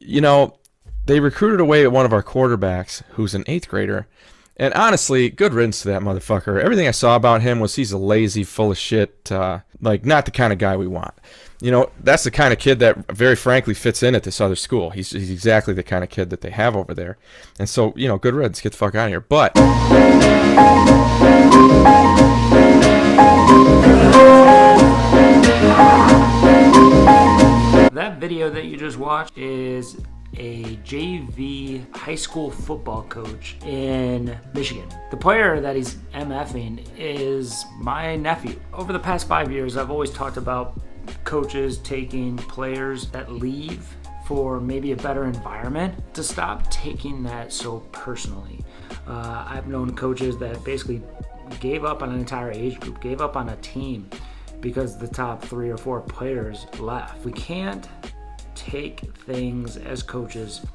You know, they recruited away one of our quarterbacks who's an eighth grader. And honestly, good riddance to that motherfucker. Everything I saw about him was he's a lazy, full of shit, like not the kind of guy we want. You know, that's the kind of kid that very frankly fits in at this other school. He's exactly the kind of kid that they have over there. And so, you know, good riddance, get the fuck out of here. But that video that you just watched is a JV high school football coach in Michigan. The player that he's MFing is my nephew. Over the past 5 years, I've always talked about coaches taking players that leave for maybe a better environment to stop taking that so personally. I've known coaches that basically gave up on an entire age group, gave up on a team because the top 3 or 4 players left. We can't take things as coaches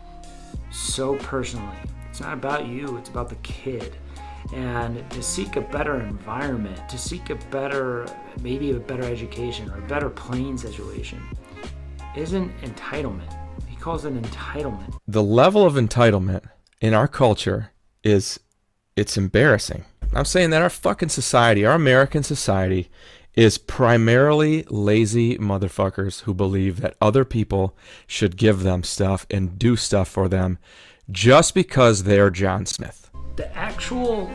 so personally. It's not about you, it's about the kid. And to seek a better environment, to seek maybe a better education or a better playing situation isn't entitlement. He calls it entitlement. the level of entitlement in our culture it's embarrassing. I'm saying that our fucking society, our American society, is primarily lazy motherfuckers who believe that other people should give them stuff and do stuff for them just because they're John Smith. The actual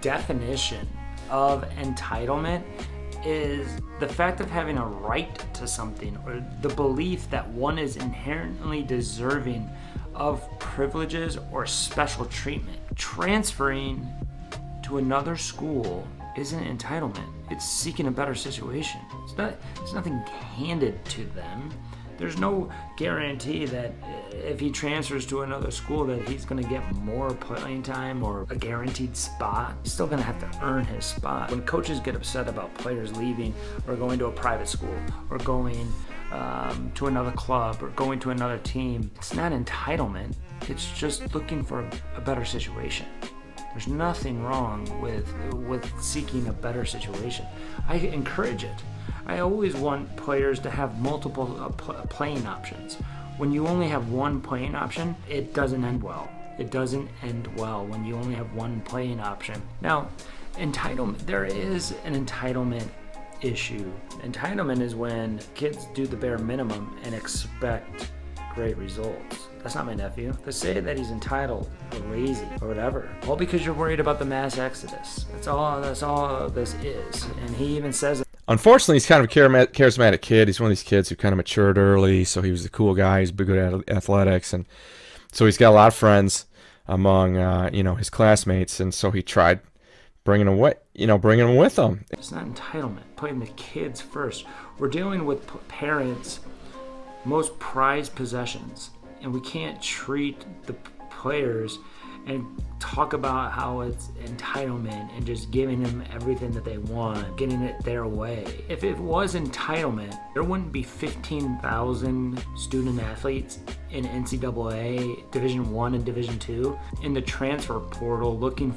definition of entitlement is the fact of having a right to something, or the belief that one is inherently deserving of privileges or special treatment. Transferring to another school isn't entitlement. It's seeking a better situation. It's nothing handed to them. There's no guarantee that if he transfers to another school that he's going to get more playing time or a guaranteed spot. He's still going to have to earn his spot. When coaches get upset about players leaving or going to a private school or going to another club or going to another team, it's not entitlement. It's just looking for a better situation. There's nothing wrong with seeking a better situation. I encourage it. I always want players to have multiple playing options. When you only have one playing option, it doesn't end well. It doesn't end well when you only have one playing option. Now, entitlement, there is an entitlement issue. Entitlement is when kids do the bare minimum and expect great results. That's not my nephew. To say that he's entitled or lazy or whatever, all because you're worried about the mass exodus. That's all this is. And he even says it. Unfortunately, he's kind of a charismatic kid. He's one of these kids who kind of matured early, so he was the cool guy. He's good at athletics, and so he's got a lot of friends among his classmates, and so he tried bringing them with him. It's not entitlement. Putting the kids first. We're dealing with parents' most prized possessions, and we can't treat the players and talk about how it's entitlement and just giving them everything that they want, getting it their way. If it was entitlement, there wouldn't be 15,000 student athletes in NCAA Division I and Division II in the transfer portal looking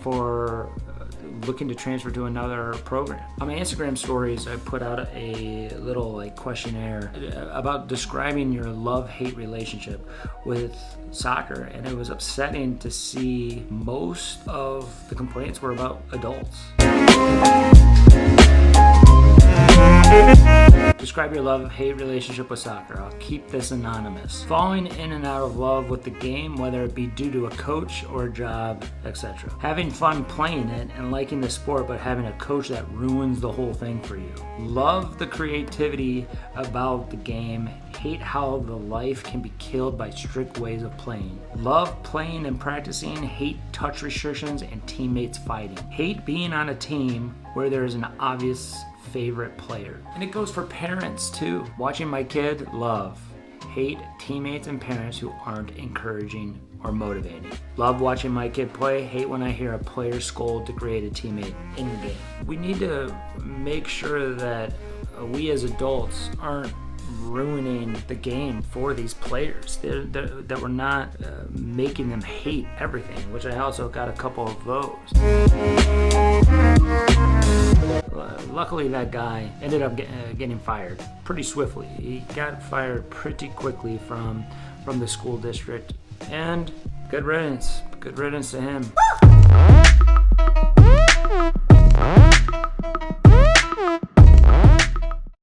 to transfer to another program. On my Instagram stories, I put out a little questionnaire about describing your love-hate relationship with soccer, and it was upsetting to see most of the complaints were about adults. Describe your love-hate relationship with soccer. I'll keep this anonymous. Falling in and out of love with the game, whether it be due to a coach or a job, etc. Having fun playing it and liking the sport, but having a coach that ruins the whole thing for you. Love the creativity about the game. Hate how the life can be killed by strict ways of playing. Love playing and practicing. Hate touch restrictions and teammates fighting. Hate being on a team where there is an obvious favorite player. And it goes for parents too. Watching my kid, love. Hate teammates and parents who aren't encouraging or motivating. Love watching my kid play. Hate when I hear a player scold, degrade a teammate in the game. We need to make sure that we as adults aren't ruining the game for these players. That we're not making them hate everything, which I also got a couple of those. Luckily, that guy ended up getting fired pretty swiftly. He got fired pretty quickly from from the school district. And good riddance to him.